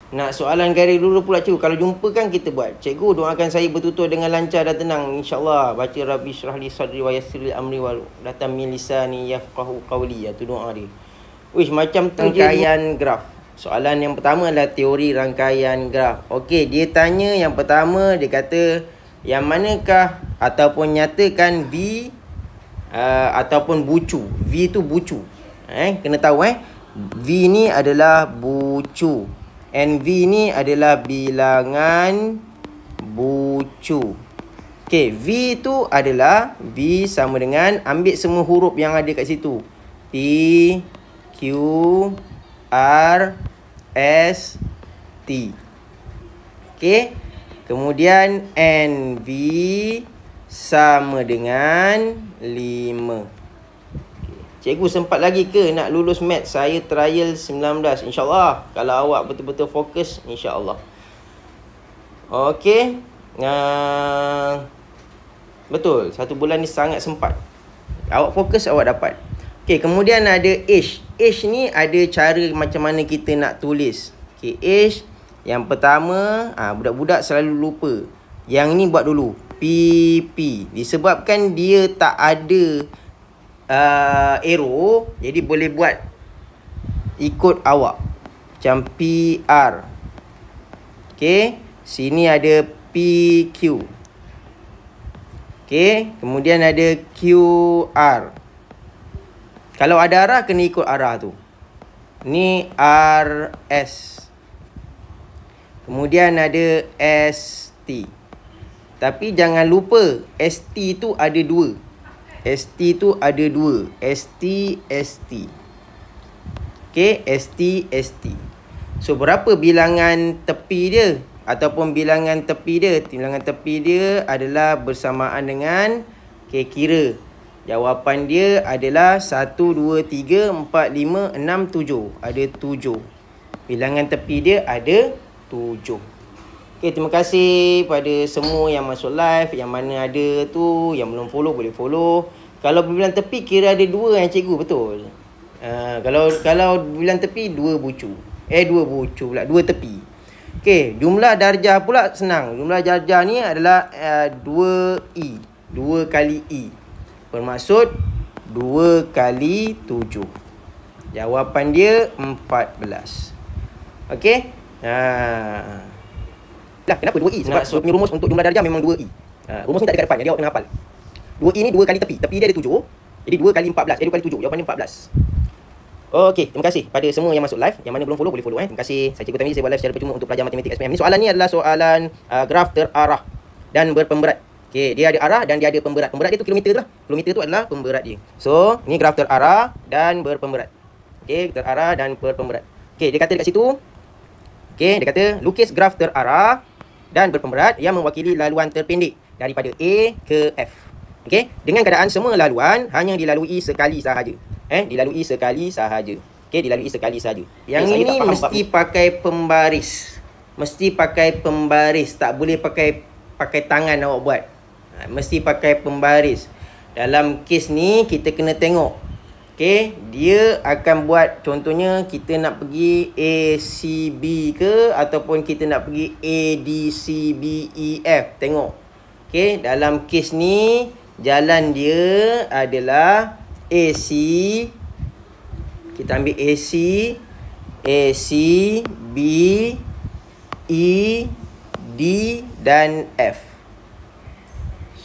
Nak soalan garis dulu pula cikgu. Kalau jumpa kan kita buat. Cikgu doakan saya bertutur dengan lancar dan tenang. InsyaAllah. Baca Rabbi syrah li sadri wa yassir li amri wa latam min lisani yafqahu qawli. Itu doa dia. Wish macam tu rangkaian graf. Soalan yang pertama adalah teori rangkaian graf. Okey, dia tanya yang pertama, dia kata yang manakah ataupun nyatakan V ataupun bucu. V tu bucu. Kena tahu V ni adalah bucu. And V ni adalah bilangan bucu. Okey, V tu adalah V sama dengan ambil semua huruf yang ada kat situ. P, Q, R, S, T. Okey. Kemudian NV sama dengan 5. Cikgu sempat lagi ke nak lulus math? Saya trial 19. InsyaAllah. Kalau awak betul-betul fokus, insyaAllah. Okey. Betul. 1 bulan ni sangat sempat. Awak fokus, awak dapat. Okey, kemudian ada H. H ni ada cara macam mana kita nak tulis. Okey, H. Yang pertama, budak-budak selalu lupa. Yang ni buat dulu. PP. Disebabkan dia tak ada arrow, jadi boleh buat ikut awak. Macam PR. Okey, sini ada PQ. Okey, kemudian ada QR. Kalau ada arah, kena ikut arah tu. Ni RS. Kemudian ada ST. Tapi jangan lupa, ST tu ada 2. ST tu ada 2. ST, ST. Okey, ST, ST. So, berapa bilangan tepi dia? Ataupun bilangan tepi dia? Bilangan tepi dia adalah bersamaan dengan, okey, kira. Jawapan dia adalah 1, 2, 3, 4, 5, 6, 7. Ada 7. Bilangan tepi dia ada 7. Okay, terima kasih pada semua yang masuk live. Yang mana ada tu, yang belum follow boleh follow. Kalau bilang tepi kira ada 2 yang cikgu, betul. Kalau bilang tepi 2 bucu. 2 bucu pula, 2 tepi. Okay, jumlah darjah pula senang. Jumlah darjah ni adalah 2E. 2 kali E. Bermaksud 2 kali 7. Jawapan dia 14. Okay. Kenapa 2E? Sebab punya rumus untuk jumlah darjah memang 2E. Rumus ni tak ada kat depan, jadi awak kena hafal. 2E ni 2 kali tepi. Tepi dia ada 7. Jadi 2 kali 14. 2 kali 7. Jawapan dia 14. Okey, terima kasih pada semua yang masuk live. Yang mana belum follow, boleh follow. Terima kasih. Saya Cikgu Tami, saya buat live secara percuma untuk pelajar matematik SPM. Ni soalan ni adalah soalan graf terarah dan berpemberat. Okey, dia ada arah dan dia ada pemberat. Pemberat dia tu kilometer tu lah. Kilometer tu adalah pemberat dia. So, ni graf terarah dan berpemberat. Okey, terarah dan berpemberat. Okey, dia kata dekat situ. Okey, dia kata lukis graf terarah dan berpemberat yang mewakili laluan terpendek daripada A ke F. Okey, dengan keadaan semua laluan hanya dilalui sekali sahaja. Dilalui sekali sahaja. Okey, dilalui sekali sahaja. Yang ini mesti pakai pembaris. Mesti pakai pembaris, tak boleh pakai tangan awak buat. Mesti pakai pembaris. Dalam kes ni kita kena tengok. Okey, dia akan buat, contohnya kita nak pergi ACB ke ataupun kita nak pergi ADCBEF. Tengok. Okey, dalam kes ni jalan dia adalah AC. Kita ambil AC, AC, B, E, D dan F.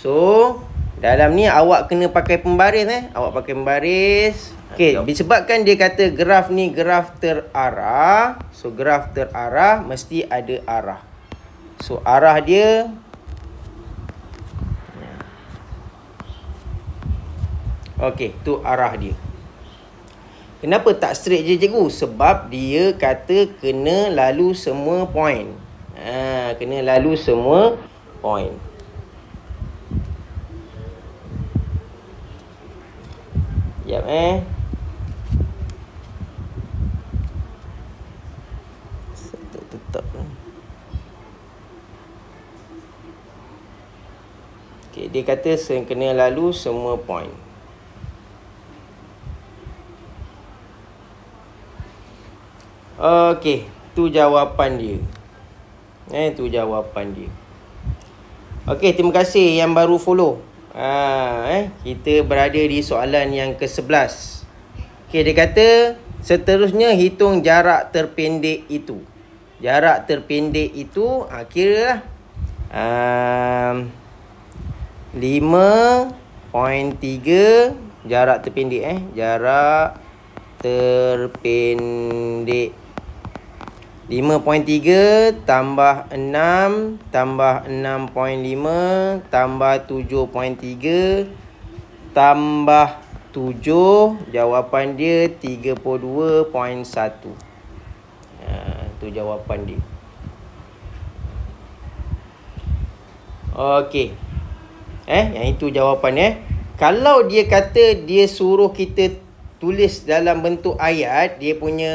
So, dalam ni awak kena pakai pembaris. Awak pakai pembaris. Okey, disebabkan dia kata graf ni graf terarah. So, graf terarah mesti ada arah. So, arah dia okey, tu arah dia. Kenapa tak straight je cikgu? Sebab dia kata kena lalu semua point. Kena lalu semua point. Sekejap Tetap. Okey, dia kata kena lalu semua point. Okey, Tu jawapan dia. Tu jawapan dia. Okey, terima kasih yang baru follow. Kita berada di soalan yang ke-11. Okey, dia kata seterusnya hitung jarak terpendek itu. Jarak terpendek itu kira lah 5.3 jarak terpendek jarak terpendek 5.3 tambah 6 tambah 6.5 tambah 7.3 tambah 7. Jawapan dia 32.1. Tu jawapan dia. Okey. Yang itu jawapannya. Kalau dia kata dia suruh kita tulis dalam bentuk ayat, dia punya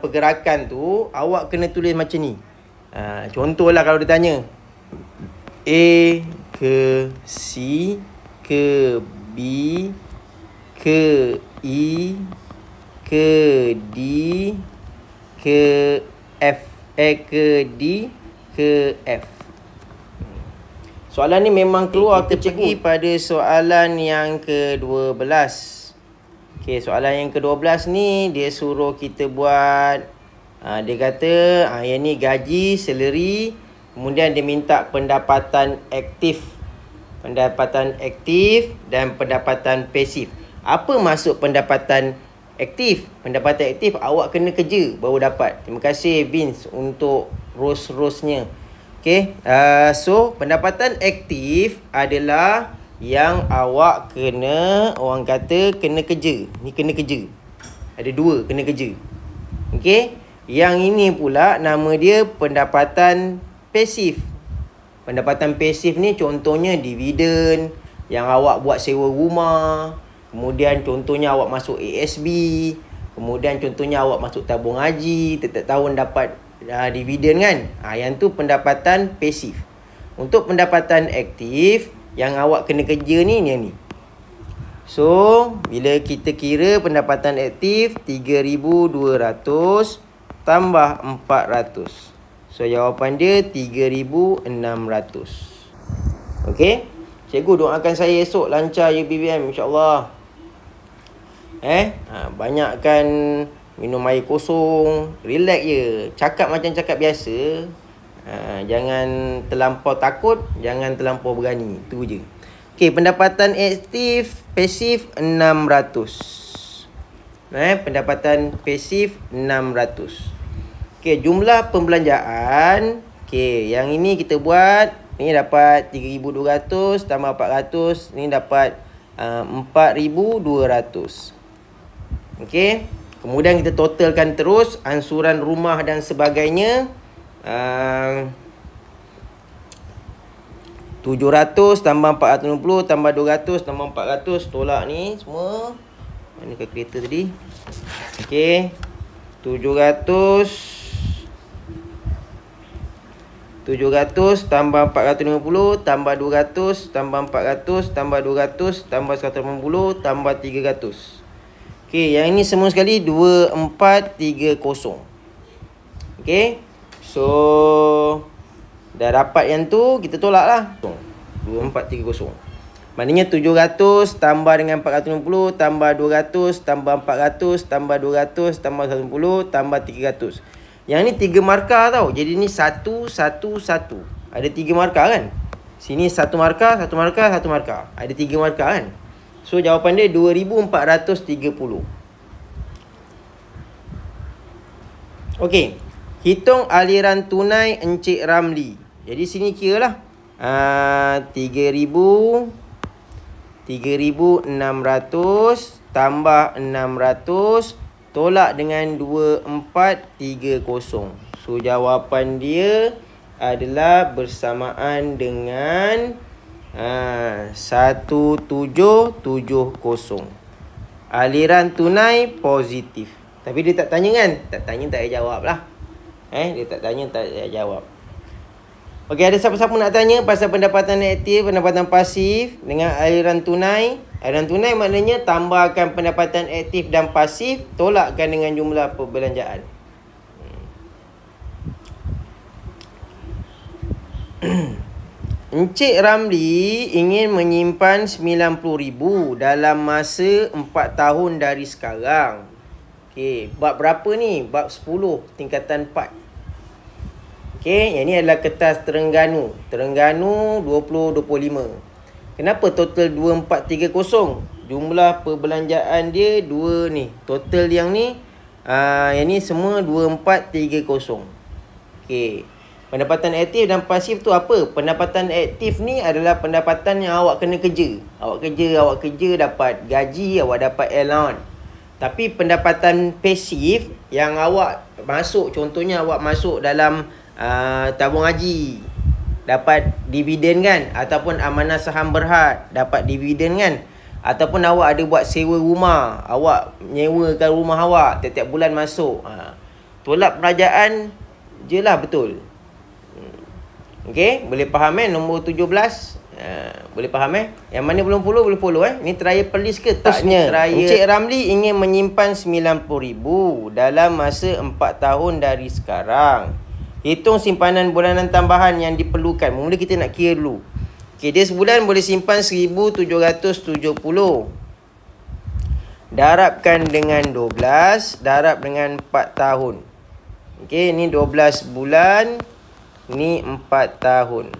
pergerakan tu, awak kena tulis macam ni. Contohlah kalau dia tanya A ke C ke B ke E ke D ke F ke D ke F. Soalan ni memang keluar ke cikgu pada soalan yang ke-12. Okey, soalan yang ke-12 ni dia suruh kita buat dia kata yang ni gaji, salary, kemudian dia minta pendapatan aktif. Pendapatan aktif dan pendapatan pasif. Apa maksud pendapatan aktif? Pendapatan aktif awak kena kerja baru dapat. Terima kasih Vince untuk rose-rose-nya. Okey, so pendapatan aktif adalah yang awak kena, orang kata kena kerja. Ni kena kerja. Ada dua kena kerja. Okey, yang ini pula nama dia pendapatan pasif. Pendapatan pasif ni contohnya dividen yang awak buat sewa rumah. Kemudian contohnya awak masuk ASB. Kemudian contohnya awak masuk tabung haji. Setiap tahun dapat dividen kan. Yang tu pendapatan pasif. Untuk pendapatan aktif, yang awak kena kerja ni yang ni. So, bila kita kira pendapatan aktif 3,200 tambah 400. So, jawapan dia 3,600. Okey. Cikgu doakan saya esok lancar UPBM insya-Allah. Banyakkan minum air kosong, relax je. Cakap macam cakap biasa. Jangan terlampau takut, jangan terlampau berani. Itu je. Okey, pendapatan aktif pasif 600. Pendapatan pasif 600. Okey, jumlah pembelanjaan. Okey, yang ini kita buat. Ni dapat 3,200 tambah 400. Ni dapat 4,200. Okey. Kemudian kita totalkan terus ansuran rumah dan sebagainya. 700 tambah 460 tambah 200 tambah 400. Tolak ni semua. Mana kalkulator tadi? Okey. 700 tambah 450 tambah 200 tambah 400 tambah 200 tambah 180 tambah 300. Okey, yang ini semua sekali 2430. Okey. So dah dapat yang tu, kita tolak lah. 2430. Maknanya 700 tambah dengan 450 tambah 200 tambah 400 tambah 200 tambah 180 tambah 300. Yang ni 3 markah tau. Jadi ni 1 1 1. Ada 3 markah kan? Sini 1 markah, 1 markah, 1 markah. Ada 3 markah kan? So jawapan dia 2430. Okey. Hitung aliran tunai Encik Ramli. Jadi sini kira lah. 3,600 tambah 600 tolak dengan 2430. So jawapan dia adalah bersamaan dengan 1770. Aliran tunai positif. Tapi dia tak tanya kan? Tak tanya tak payah jawab lah. Dia tak tanya tak payah jawab. Okey, ada siapa-siapa nak tanya pasal pendapatan aktif, pendapatan pasif dengan aliran tunai? Aliran tunai maknanya tambahkan pendapatan aktif dan pasif, tolakkan dengan jumlah perbelanjaan. Encik Ramli ingin menyimpan 90,000 dalam masa 4 tahun dari sekarang. Okey, bab berapa ni? Bab 10, tingkatan 4. Okey, yang ni adalah kertas Terengganu. Terengganu 2025. Kenapa total 2430? Jumlah perbelanjaan dia 2 ni. Total yang ni semua 2430. Okey. Pendapatan aktif dan pasif tu apa? Pendapatan aktif ni adalah pendapatan yang awak kena kerja. Awak kerja dapat gaji, awak dapat allowance. Tapi pendapatan pasif yang awak masuk, contohnya awak masuk dalam tabung haji, dapat dividen kan? Ataupun amanah saham berhad, dapat dividen kan? Ataupun awak ada buat sewa rumah, awak nyewakan rumah awak, tiap-tiap bulan masuk. Tolak perajaan je lah betul. Okey, boleh faham nombor 17? Boleh faham Yang mana belum follow, boleh follow Ni trial per list ke tak? Ni trial. Encik Ramli ingin menyimpan 90,000 dalam masa 4 tahun dari sekarang. Hitung simpanan bulanan tambahan yang diperlukan. Mula kita nak kira dulu. Okey, dia sebulan boleh simpan 1,770. Darabkan dengan 12, darab dengan 4 tahun. Okey, ni 12 bulan. Ni 4 tahun.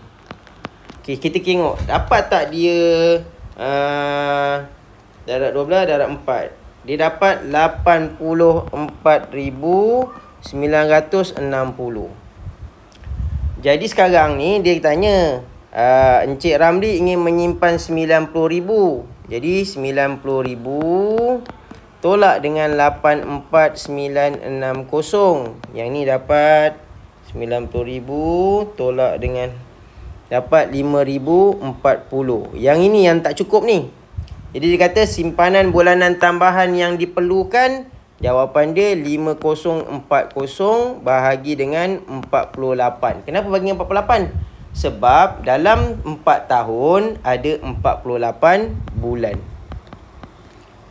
Okay, kita tengok dapat tak dia darab 12, darab 4. Dia dapat 84,960. Jadi sekarang ni dia tanya, Encik Ramli ingin menyimpan 90,000. Jadi 90,000 tolak dengan 84,960. Yang ni dapat 90,000 tolak dengan dapat 5,040. Yang ini yang tak cukup ni. Jadi dia kata simpanan bulanan tambahan yang diperlukan, jawapan dia 5040 bahagi dengan 48. Kenapa bagi 48? Sebab dalam 4 tahun ada 48 bulan.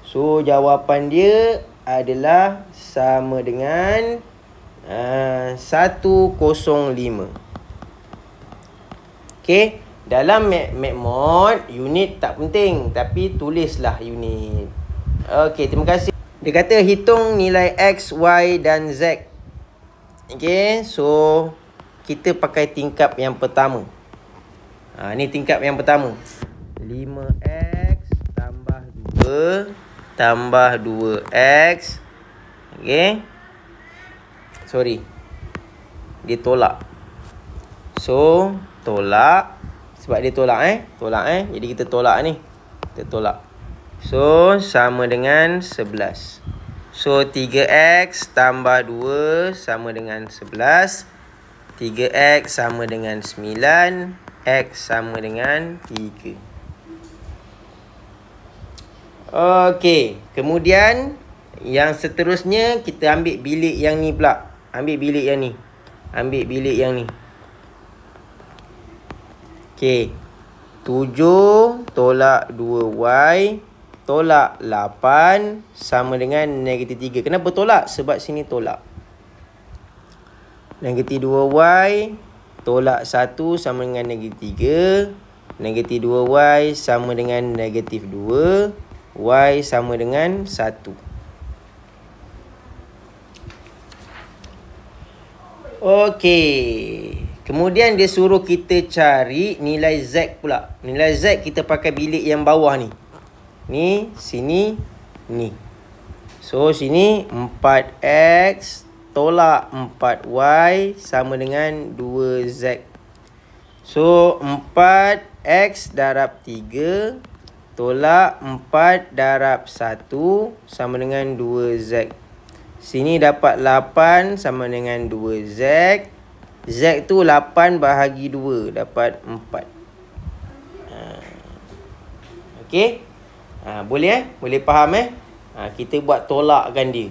So jawapan dia adalah sama dengan 105. Okey, dalam MacMod unit tak penting, tapi tulislah unit. Okey, terima kasih. Dia kata hitung nilai X, Y dan Z. Okey, so kita pakai tingkap yang pertama. Ni tingkap yang pertama. 5X tambah 2 tambah 2X. Okey. Sorry, dia tolak. So tolak. Sebab dia tolak Tolak jadi kita tolak ni. Kita tolak. So sama dengan 11. So 3X tambah 2 sama dengan 11. 3X sama dengan 9. X sama dengan 3. Okey, kemudian yang seterusnya kita ambil bilik yang ni pula. Ambil bilik yang ni. Okey. 7 tolak 2Y tolak 8 sama dengan negatif 3. Kenapa tolak? Sebab sini tolak. Negatif 2Y tolak 1 sama dengan negatif 3. Negatif 2Y sama dengan negatif 2. Y sama dengan 1. Okey. Kemudian dia suruh kita cari nilai Z pula. Nilai Z kita pakai bilik yang bawah ni. Ni, sini, ni. So, sini 4X tolak 4Y sama dengan 2Z. So, 4X darab 3 tolak 4 darab 1 sama dengan 2Z. Sini dapat 8 sama dengan 2Z. Z tu 8 bahagi 2. Dapat 4. Okey. Boleh Boleh faham kita buat tolakkan dia.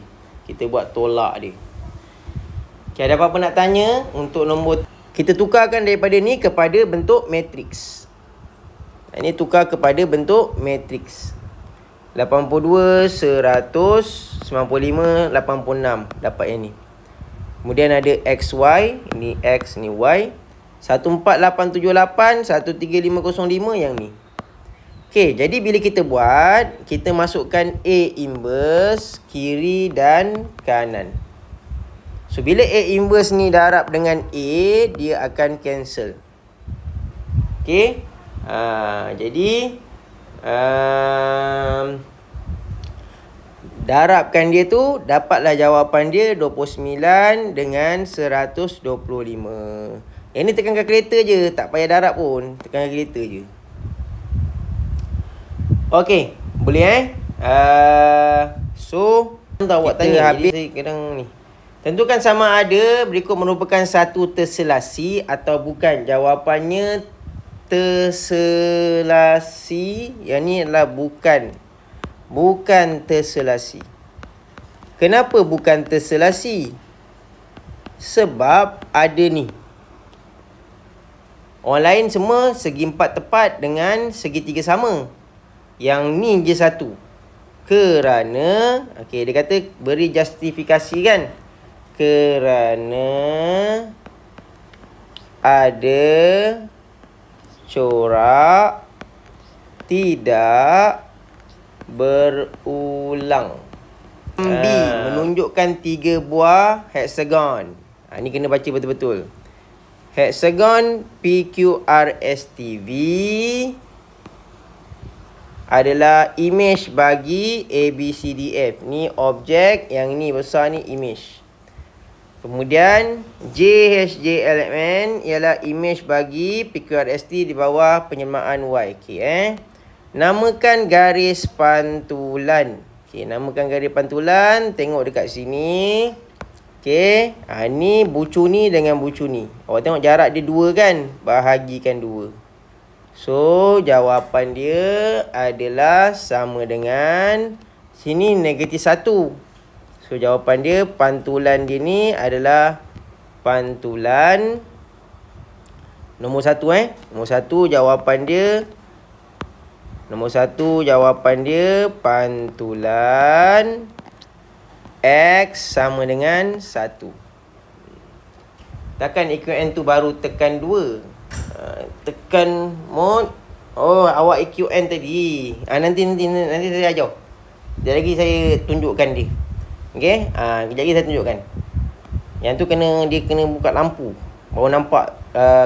Okay, ada apa-apa nak tanya untuk nombor? Kita tukarkan daripada ni kepada bentuk matriks. Ini tukar kepada bentuk matriks. 82, 100, 95, 86. Dapat yang ni. Kemudian ada XY. Ini X, ni Y. 14878, 13505 yang ni. Okey, jadi bila kita buat, kita masukkan A inverse kiri dan kanan. So, bila A inverse ni darab dengan A, dia akan cancel. Okey. Jadi, darabkan dia tu, dapatlah jawapan dia 29 dengan 125. Yang ni tekan kalkulator je, tak payah darab pun, tekan kalkulator je. Okey, boleh so tahu awak tanya habis saya kadang ni. Tentukan sama ada berikut merupakan satu terselasi atau bukan. Jawapannya terselasi. Yang ni adalah bukan. Bukan terselasi. Kenapa bukan terselasi? Sebab ada ni. Orang lain semua segi 4 tepat dengan segi 3 sama. Yang ni je satu. Kerana, okey, dia kata beri justifikasi kan. Kerana ada corak tidak berulang. B menunjukkan 3 buah hexagon. Ni kena baca betul-betul. Hexagon PQRSTV adalah image bagi ABCDF. Ni objek, yang ni besar ni image. Kemudian JHJLMN ialah image bagi PQRST di bawah penjelmaan Y. Okey namakan garis pantulan. Okey, namakan garis pantulan, tengok dekat sini. Okey, ni bucu ni dengan bucu ni. Awak tengok jarak dia 2 kan? Bahagikan 2. So, jawapan dia adalah sama dengan sini negatif 1. So, jawapan dia pantulan dia ni adalah pantulan nombor 1 Nombor 1 jawapan dia. Nombor 1 jawapan dia pantulan X sama dengan 1. Takkan EQN tu baru tekan 2. Tekan mod. Oh, awak EQN tadi. Nanti saya ajar. Sekejap lagi saya tunjukkan dia. Okey? Kejap lagi saya tunjukkan. Yang tu dia kena buka lampu baru nampak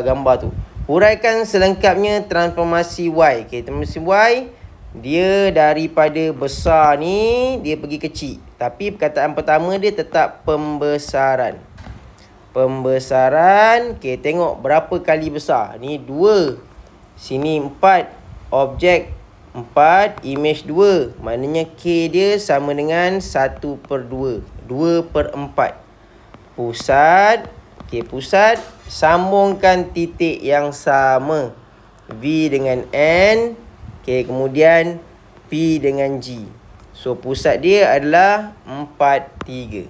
gambar tu. Huraikan selengkapnya transformasi Y. Okey, transformasi Y dia daripada besar ni dia pergi kecil. Tapi perkataan pertama dia tetap pembesaran. Pembesaran. Okey, tengok berapa kali besar. Ni 2. Sini 4. Objek 4. Image 2. Maknanya K dia sama dengan 1/2. 2/4. Pusat. Okey, pusat. Sambungkan titik yang sama. V dengan N. Okey, kemudian P dengan G. So, pusat dia adalah 4, 3.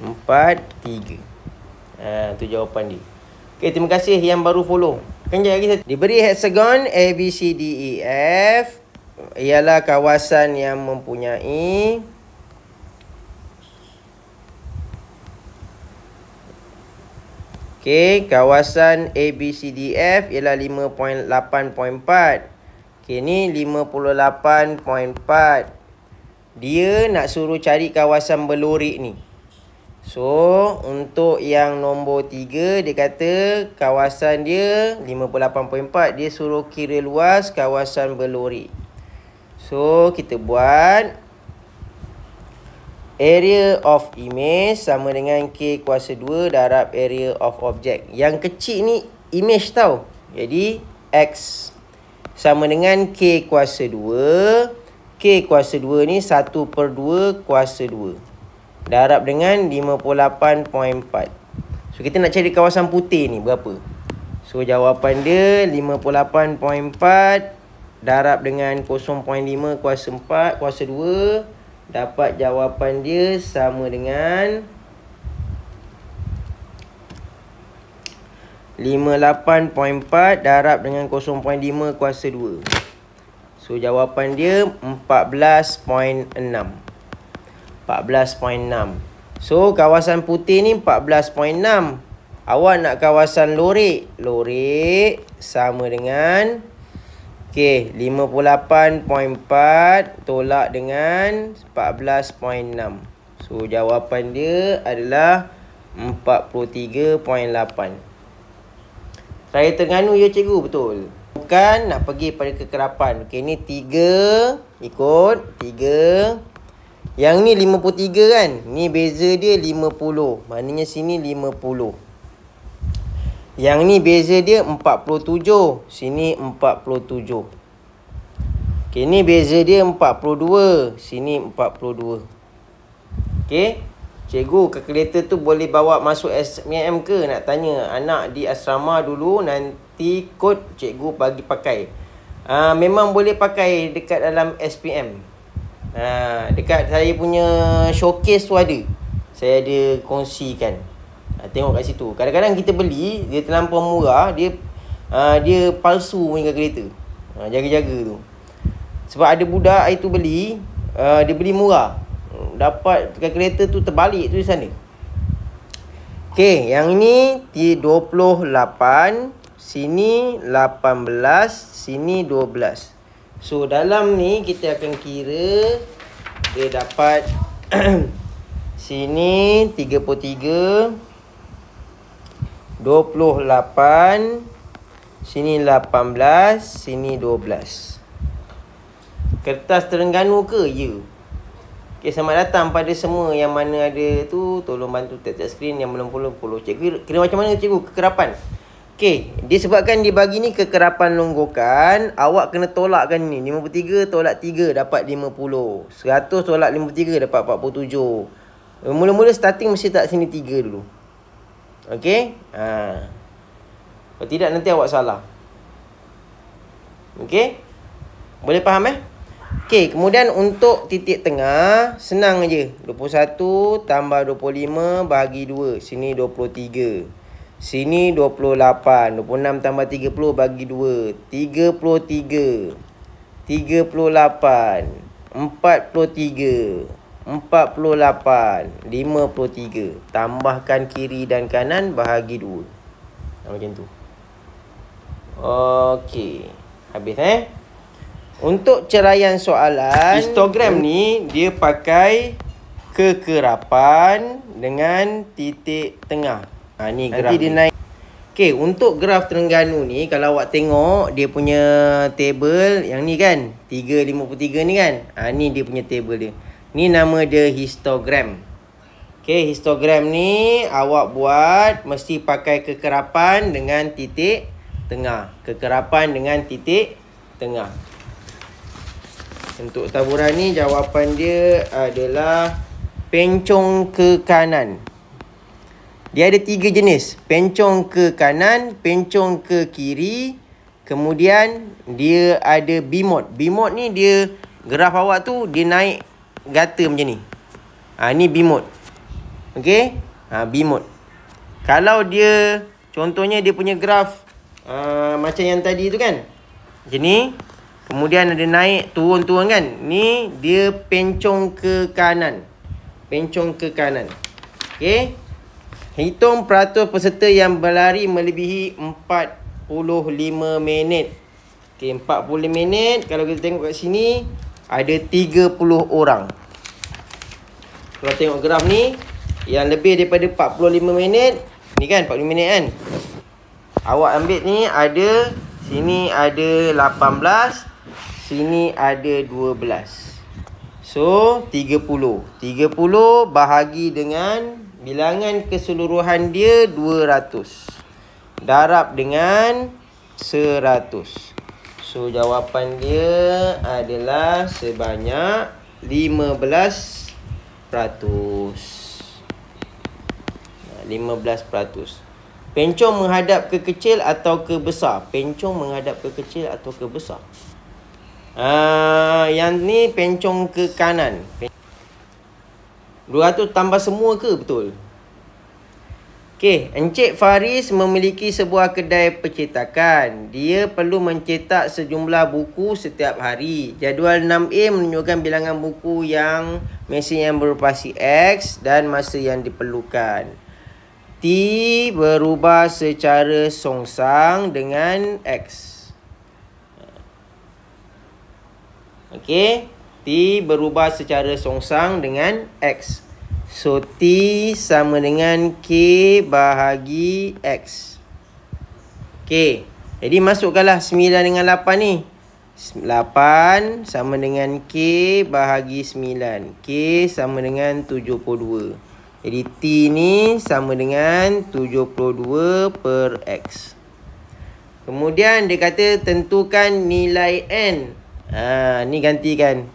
4, 3. Tu jawapan dia. Okey, terima kasih yang baru follow. Kejap lagi diberi hexagon A, B, C, D, E, F. Ialah kawasan yang mempunyai kawasan A, B, C, D, F ialah 5.8.4. Okey, ni 58.4. Dia nak suruh cari kawasan berlorik ni. So, untuk yang nombor 3, dia kata kawasan dia 58.4. Dia suruh kira luas kawasan berlorik. So, kita buat area of image sama dengan K kuasa 2 darab area of object. Yang kecil ni image tau. Jadi, X sama dengan K kuasa 2. K kuasa 2 ni 1/2 kuasa 2. Darab dengan 58.4. So, kita nak cari kawasan putih ni berapa? So, jawapan dia 58.4 darab dengan 0.5 kuasa 4 kuasa 2. Dapat jawapan dia sama dengan 58.4 darab dengan 0.5 kuasa 2. So, jawapan dia 14.6. 14.6. So, kawasan putih ni 14.6. Awak nak kawasan Lorek. Lorek sama dengan 58.4 tolak dengan 14.6. So jawapan dia adalah 43.8. Raya Terengganu ya cikgu, betul. Bukan nak pergi pada kekerapan. Okey, ni 3 ikut 3. Yang ni 53 kan? Ni beza dia 50. Maknanya sini 50. Yang ni beza dia 47. Sini 47. Okey, ni beza dia 42. Sini 42. Okey. Cikgu, kalkulator tu boleh bawa masuk SPM ke? Nak tanya anak di asrama dulu, nanti kod cikgu bagi pakai. Memang boleh pakai dekat dalam SPM. Dekat saya punya showcase tu ada. Saya ada kongsikan. Tengok kat situ. Kadang-kadang kita beli, dia terlampau murah, dia palsu punya kalkulator. Jaga-jaga tu. Sebab ada budak itu beli, dia beli murah. Dapat kalkulator tu terbalik tu di sana. Okey, yang ini 28, sini 18, sini 12. So dalam ni kita akan kira dia dapat sini 33, 28, sini 18, sini 12. Kertas Terengganu ke? Ya. Okay, selamat datang pada semua yang mana ada tu. Tolong bantu tap-tap skrin yang belum follow. Cikgu kira macam mana cikgu? Kekerapan. Okay, disebabkan dibagi ni kekerapan longgokan, awak kena tolakkan ni. 53 tolak 3 dapat 50. 100 tolak 53 dapat 47. Mula-mula starting mesti tak sini 3 dulu. Okay. Kalau tidak nanti awak salah. Okay. Boleh faham Okey, kemudian untuk titik tengah, senang je. 21 tambah 25 bahagi 2. Sini 23. Sini 28. 26 tambah 30 bagi 2. 33. 38. 43. 48. 53. Tambahkan kiri dan kanan bahagi 2. Macam tu. Okey. Habis Untuk ceraian soalan, histogram ni dia pakai kekerapan dengan titik tengah. Ni graf. Nanti dia naik. Okey, untuk graf Terengganu ni kalau awak tengok dia punya table yang ni kan, 353 ni kan. Ni dia punya table dia. Ni nama dia histogram. Okey, histogram ni awak buat mesti pakai kekerapan dengan titik tengah. Kekerapan dengan titik tengah. Untuk taburan ni jawapan dia adalah pencong ke kanan. Dia ada 3 jenis. Pencong ke kanan, pencong ke kiri. Kemudian dia ada bimod. Bimod ni dia graf awak tu dia naik gata macam ni. Ni bimod. Okey? Bimod. Kalau dia contohnya dia punya graf macam yang tadi tu kan. Macam ni. Kemudian ada naik, turun-turun kan. Ni dia pencong ke kanan. Pencong ke kanan. Okey. Hitung peratus peserta yang berlari melebihi 45 minit. Okey, 45 minit. Kalau kita tengok kat sini, ada 30 orang. Kalau tengok graf ni, yang lebih daripada 45 minit. Ni kan, 45 minit kan. Awak ambil ni ada, sini ada 18. Sini ada 12. So 30 bahagi dengan bilangan keseluruhan dia 200. Darab dengan 100. So jawapan dia adalah sebanyak 15%. 15%. Pencong menghadap ke kecil atau ke besar? Pencong menghadap ke kecil atau ke besar? Yang ni pencong ke kanan. 200 tambah semua ke? Betul. Okey, Encik Faris memiliki sebuah kedai percetakan. Dia perlu mencetak sejumlah buku setiap hari. Jadual 6A menunjukkan bilangan buku yang mesin yang beroperasi X dan masa yang diperlukan. berubah secara songsang dengan X. Okey. T berubah secara songsang dengan X. So, T sama dengan K bahagi X. Okey. Jadi, masukkanlah 9 dengan 8 ni. 8 sama dengan K bahagi 9. K sama dengan 72. Jadi, T ni sama dengan 72 per X. Kemudian, dia kata tentukan nilai N. Ni gantikan.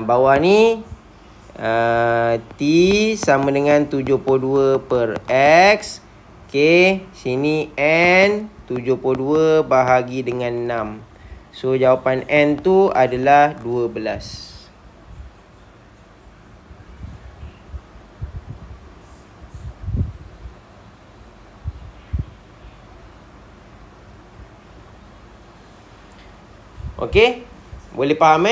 Bawah ni T sama dengan 72 per X. Okay, sini N 72 bahagi dengan 6. So, jawapan N tu adalah 12. Okey, boleh faham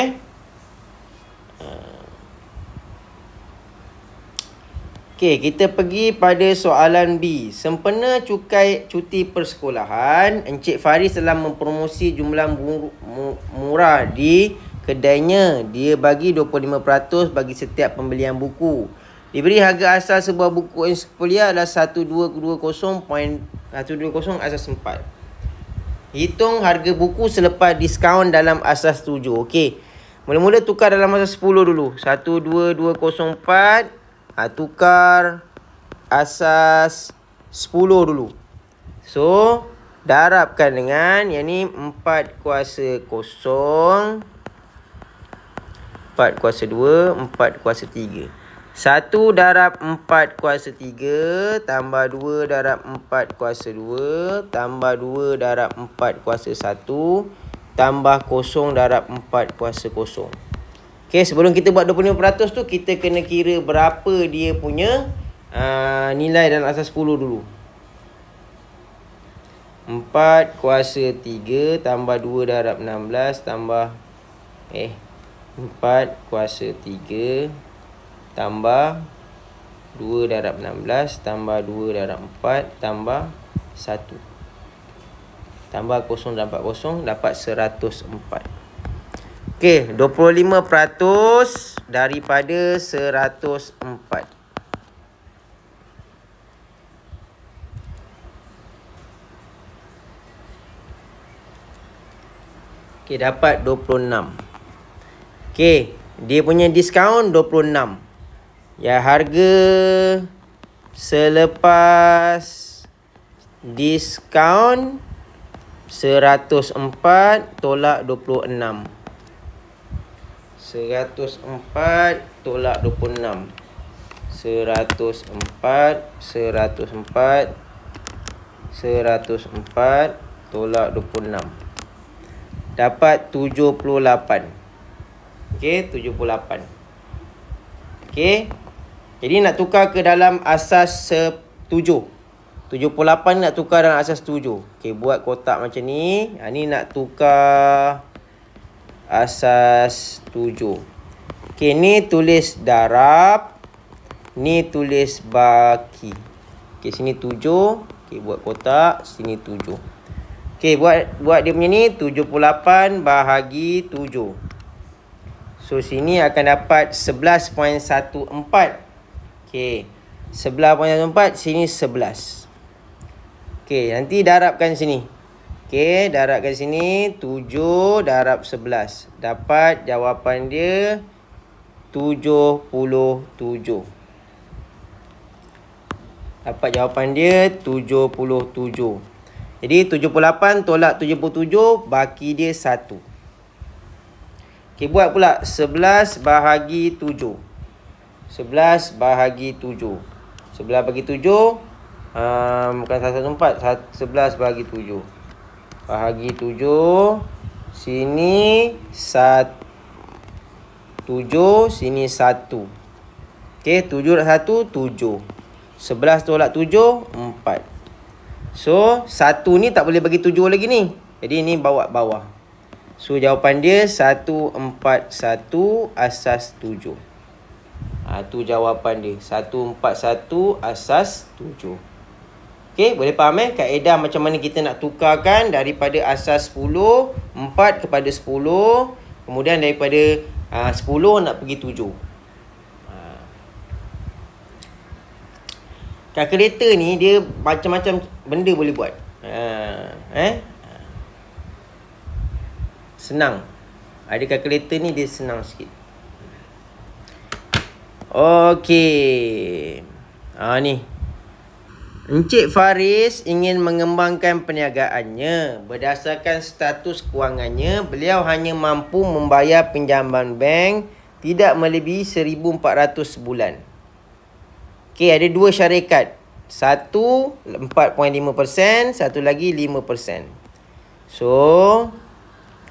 Okey, kita pergi pada soalan B. Sempena cuti persekolahan, Encik Faris telah mempromosi jumlah murah di kedainya. Dia bagi 25% bagi setiap pembelian buku. Diberi harga asal sebuah buku ensiklopedia adalah 1220.120 asas 4. Hitung harga buku selepas diskaun dalam asas 7. Okey. Mula-mula tukar dalam asas 10 dulu. 12204. Tukar asas 10 dulu. So, darabkan dengan yang ni 4 kuasa 0, 4 kuasa 2, 4 kuasa 3. 1 darab 4 kuasa 3 tambah 2 darab 4 kuasa 2 tambah 2 darab 4 kuasa 1 tambah 0 darab 4 kuasa 0. Okey, sebelum kita buat 25% tu, kita kena kira berapa dia punya nilai dalam asas 10 dulu. 4 kuasa 3 tambah 2 darab 16 tambah 4 kuasa 3 tambah 2 darab 16 tambah 2 darab 4 tambah 1. Tambah 0 dan 40 dapat 104. Okey, 25% daripada 104. Okey, dapat 26. Okey, dia punya diskaun 26. Ya, harga selepas diskaun 104 tolak 26. 104 tolak 26. 104 tolak 26. Dapat 78. Okey, 78. Okey. Jadi nak tukar ke dalam asas 7. 78 nak tukar dalam asas 7. Okey, buat kotak macam ni. Ni nak tukar asas 7. Okey, ni tulis darab. Ni tulis baki. Okey, sini 7. Okey, buat kotak. Sini 7. Okey, buat dia punya ni 78 bahagi 7. So, sini akan dapat 11.14. Okey, 11.14. Sini 11. Okey, nanti darabkan sini. Okey, darabkan sini 7 darab 11. Dapat jawapan dia 77. Dapat jawapan dia 77. Jadi 78 tolak 77 baki dia 1. Okey, buat pula 11 bahagi 7. 11 bahagi 7. 11 bagi 7 bukan 114, 11 bahagi 7. Bahagi 7. Sini 7, sini 1. Okey, 7 darab 1, 7. 11 tolak 7, 4. So, 1 ni tak boleh bagi 7 lagi ni. Jadi, ni bawa bawah. So, jawapan dia 141 asas 7. Tu jawapan dia. 141 asas 7. Okey, boleh faham kaedah macam mana kita nak tukarkan daripada asas 10, 4 kepada 10, kemudian daripada 10 nak pergi 7. Kalkulator ni dia macam-macam benda boleh buat. Senang. Ada kalkulator ni dia senang sikit. Okey. Ni. Encik Faris ingin mengembangkan perniagaannya. Berdasarkan status kewangannya, beliau hanya mampu membayar pinjaman bank tidak melebihi 1,400 sebulan. Okey, ada dua syarikat. Satu 4.5%, satu lagi 5%. So,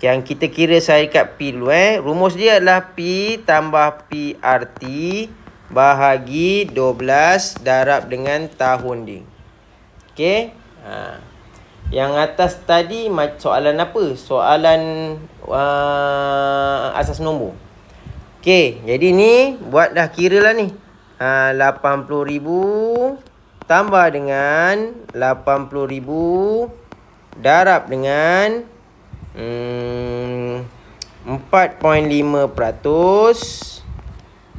yang kita kira syarikat P dulu rumus dia adalah P tambah PRT bahagi 12 darab dengan tahun dia. Okey. Yang atas tadi soalan apa? Soalan asas nombor. Okey, jadi ni buat dah kira lah ni. 80,000 tambah dengan 80,000 darab dengan 4.5%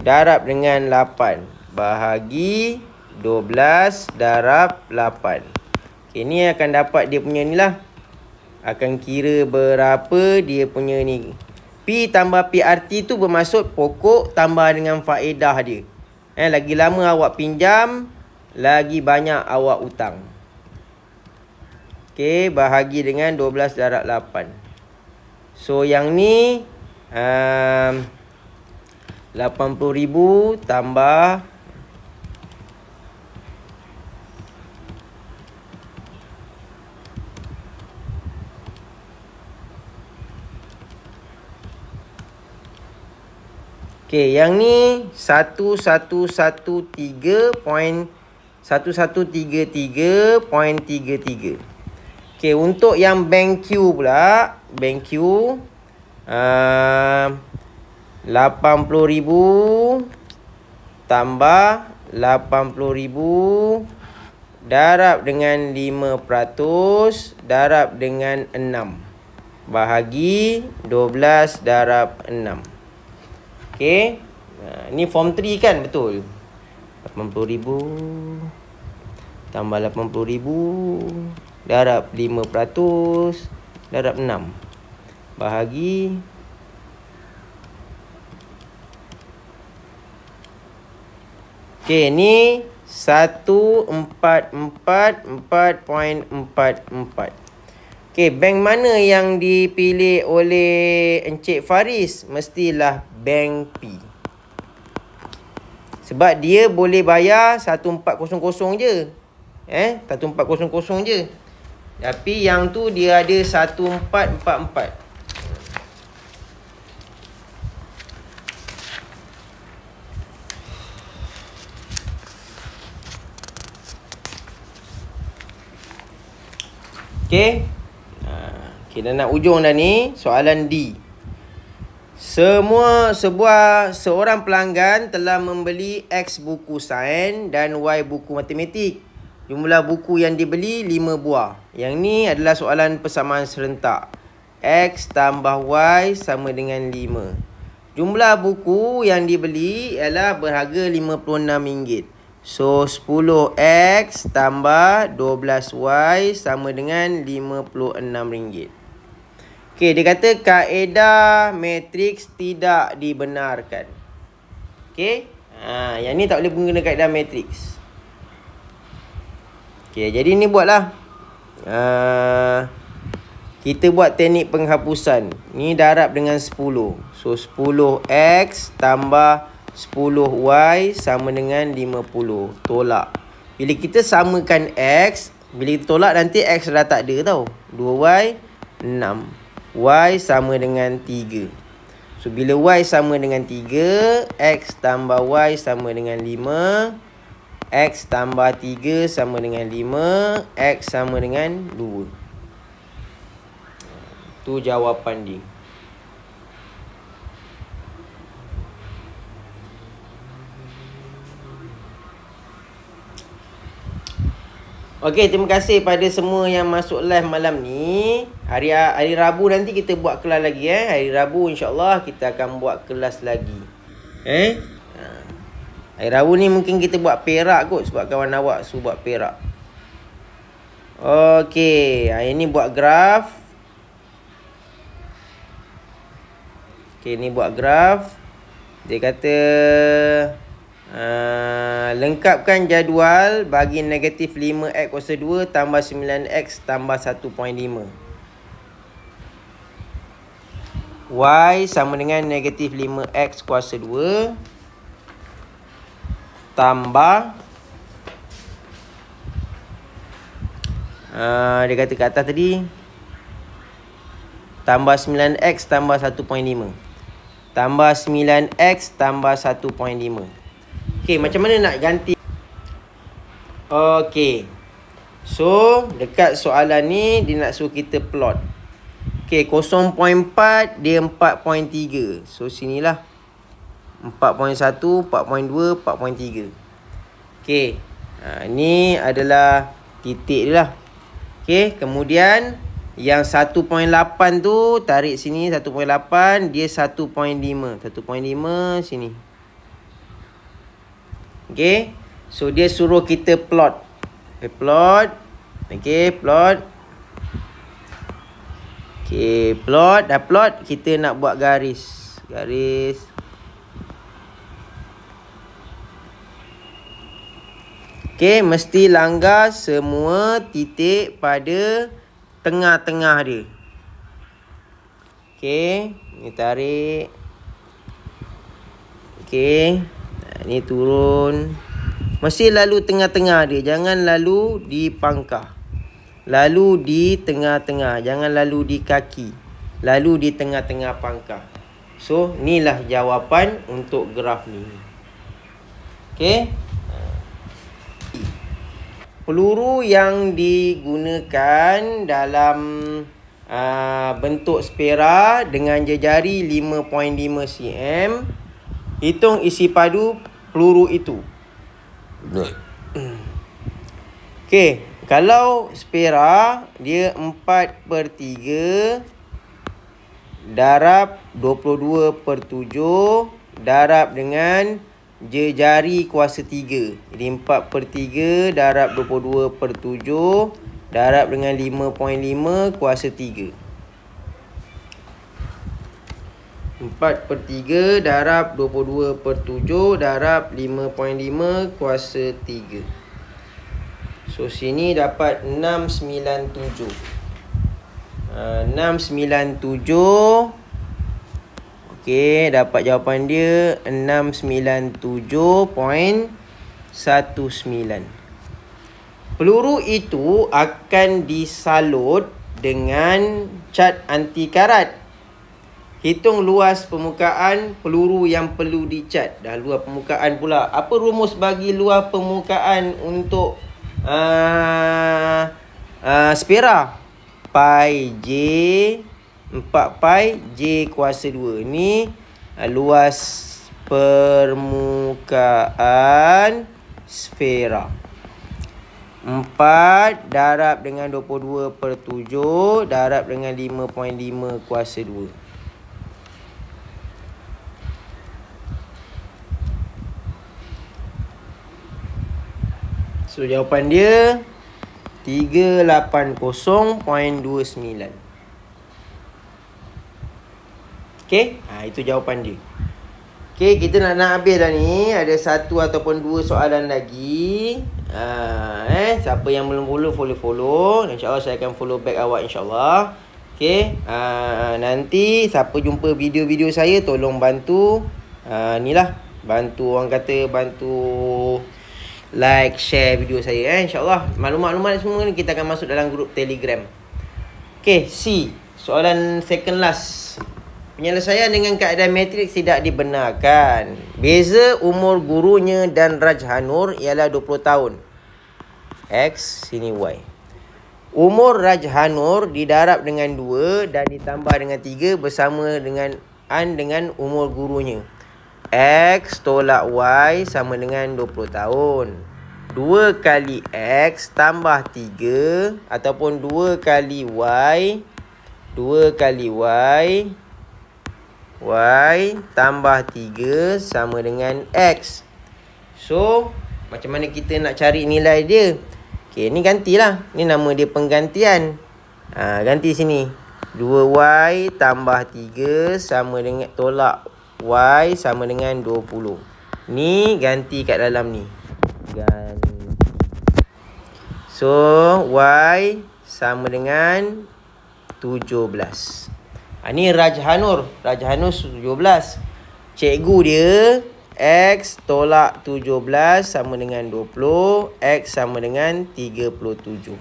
darab dengan 8 bahagi 12 darab 8. Okay, ni akan dapat dia punya ni lah. Akan kira berapa dia punya ni. P tambah PRT tu bermaksud pokok tambah dengan faedah dia. Lagi lama awak pinjam, lagi banyak awak hutang. Okay, bahagi dengan 12 darab 8. So, yang ni 80,000 tambah yang ni 1133.33. Untuk yang bank Q pula, bank Q 80,000 tambah 80,000 darab dengan 5% darab dengan 6 bahagi 12 darab 6. Okey. Ni form 3 kan, betul. 80,000 tambah 80,000 darab 5% darab 6 bahagi ni 144.44. Bank mana yang dipilih oleh Encik Faris? Mestilah bank P. Sebab dia boleh bayar 1400 je. 1400 je. Tapi yang tu dia ada 1444. Okey, dah nak ujung dah ni. Soalan D. Seorang pelanggan telah membeli X buku sains dan Y buku matematik. Jumlah buku yang dibeli 5 buah. Yang ni adalah soalan persamaan serentak. X tambah Y sama dengan 5. Jumlah buku yang dibeli ialah berharga RM56. So, 10X tambah 12Y sama dengan RM56. Okey, dia kata kaedah matriks tidak dibenarkan. Okey. Yang ni tak boleh guna kaedah matriks. Okey, jadi ni buatlah. Kita buat teknik penghapusan. Ni darab dengan 10. So, 10X tambah 10Y sama dengan 50. Tolak. Bila kita samakan X, bila kita tolak nanti X dah tak ada tau. 2Y, 6. Y sama dengan 3. So, bila Y sama dengan 3, X tambah Y sama dengan 5. X tambah 3 sama dengan 5. X sama dengan 2. Tu jawapan dia. Okey, terima kasih pada semua yang masuk live malam ni. Hari Rabu nanti kita buat kelas lagi Hari Rabu insya-Allah kita akan buat kelas lagi. Hari Rabu ni mungkin kita buat perak kot sebab kawan awak suruh buat perak. Okey, hari ni buat graf. Okey, ni buat graf. Dia kata lengkapkan jadual bagi negatif 5x kuasa 2 tambah 9x tambah 1.5. Y sama dengan negatif 5x kuasa 2 tambah dia kata kat atas tadi tambah 9x tambah 1.5 tambah 9x tambah 1.5. Okey, macam mana nak ganti? Okey, so dekat soalan ni dia nak suruh kita plot. Okey, 0.4 dia 4.3. So sinilah 4.1, 4.2, 4.3. Okey, ni adalah titik dia lah. Okey, kemudian yang 1.8 tu tarik sini 1.8, dia 1.5. 1.5 sini. Okey, so dia suruh kita plot. Plot. Okey, plot. Okey, plot. Dah plot, kita nak buat garis. Garis. Okey, mesti langgar semua titik pada tengah-tengah dia. Okey, ni tarik. Okey, ni turun. Mesti lalu tengah-tengah dia. Jangan lalu di pangkah. Lalu di tengah-tengah. Jangan lalu di kaki. Lalu di tengah-tengah pangkah. So, inilah jawapan untuk graf ni. Okey. Peluru yang digunakan dalam bentuk spera dengan jejari 5.5 cm. Hitung isi padu peluru itu. Okey, kalau spera dia 4/3 darab 22/7 darab dengan jejari kuasa 3. Jadi 4/3 darab 22/7 darab dengan 5.5 kuasa 3. 4/3 darab 22/7 darab 5.5 kuasa 3. So sini dapat 697. 697. Okey, dapat jawapan dia 697.19. Peluru itu akan disalut dengan cat anti karat. Hitung luas permukaan peluru yang perlu dicat. Dah luas permukaan pula. Apa rumus bagi luas permukaan untuk spera? Pi J 4 pi J kuasa 2. Ni luas permukaan sfera. 4 darab dengan 22/7 darab dengan 5.5 kuasa 2. So jawapan dia 380.29. Okey, itu jawapan dia. Okey, kita nak habis dah ni. Ada satu ataupun dua soalan lagi. Siapa yang belum follow. InsyaAllah saya akan follow back awak insyaAllah. Okey, nanti siapa jumpa video-video saya tolong bantu bantu orang kata bantu like, share video saya InsyaAllah. Maklumat-maklumat semua ni kita akan masuk dalam grup Telegram. Okey, C. Soalan second last. Penyelesaian dengan keadaan matriks tidak dibenarkan. Beza umur gurunya dan Rajhanur ialah 20 tahun. X, sini Y. Umur Rajhanur didarab dengan 2 dan ditambah dengan 3 bersama dengan umur gurunya. X tolak Y sama dengan 20 tahun. 2 kali X tambah 3 ataupun 2 kali Y 2 kali Y tambah 3 sama dengan X. So, macam mana kita nak cari nilai dia? Okay, ni gantilah. Ni nama dia penggantian. Ganti sini. 2Y tambah 3 sama dengan tolak Y sama dengan 20. Ni ganti kat dalam ni. So, Y sama dengan 17. Ni Rajhanur. Rajhanur 17. Cikgu dia X tolak 17 sama dengan 20. X sama dengan 37.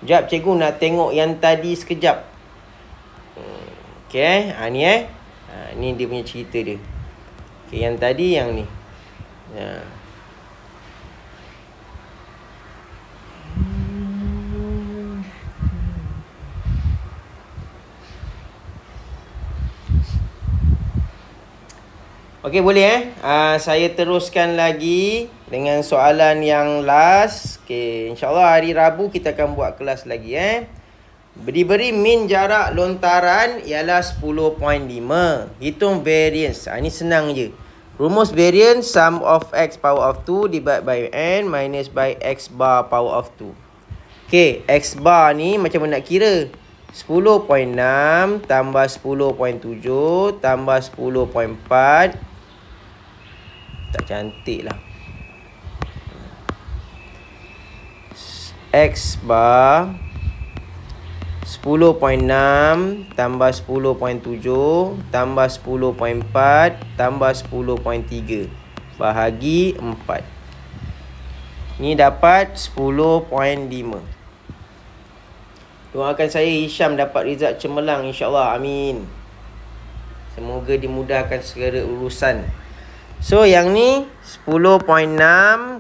Sekejap cikgu nak tengok yang tadi sekejap. Okay. Ni ni dia punya cerita dia. Okay, yang tadi yang ni. Okey, boleh saya teruskan lagi dengan soalan yang last. Okey, insya-Allah hari Rabu kita akan buat kelas lagi Diberi min jarak lontaran ialah 10.5. Hitung variance. Ni senang je. Rumus variance sum of x power of 2 divided by n minus by x bar power of 2. Okey, x bar ni macam mana nak kira? 10.6 tambah 10.7 tambah 10.4. Tak cantik lah. X bar 10.6 tambah 10.7 tambah 10.4 tambah 10.3 bahagi 4. Ni dapat 10.5. Doakan saya Hisham dapat result cemerlang, insya-Allah. Amin. Semoga dimudahkan segala urusan. So, yang ni 10.6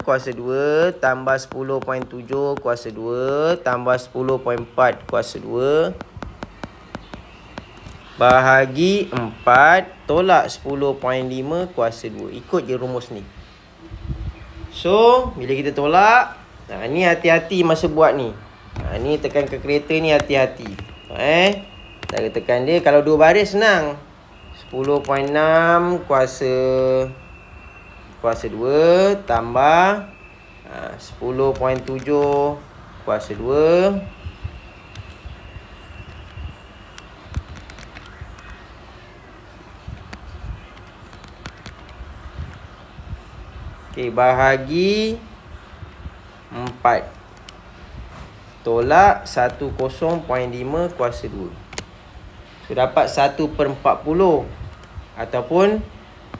kuasa 2 tambah 10.7 kuasa 2 tambah 10.4 kuasa 2 bahagi 4 tolak 10.5 kuasa 2. Ikut je rumus ni. So, bila kita tolak, ni hati-hati masa buat ni. Ni tekan ke kereta ni hati-hati. Cara tekan dia kalau 2 baris senang. 10.6 kuasa 2 tambah 10.7 kuasa 2 bahagi 4 tolak 10.5 kuasa 2. So, dapat 1/40 ataupun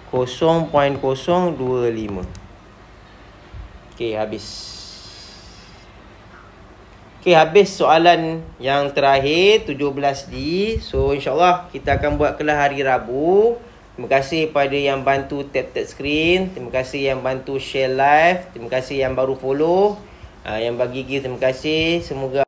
0.025. Okey, habis. Okey, habis soalan yang terakhir 17D. So, insya-Allah kita akan buat kelas hari Rabu. Terima kasih pada yang bantu tap screen. Terima kasih yang bantu share live. Terima kasih yang baru follow. Yang bagi gift, terima kasih. Semoga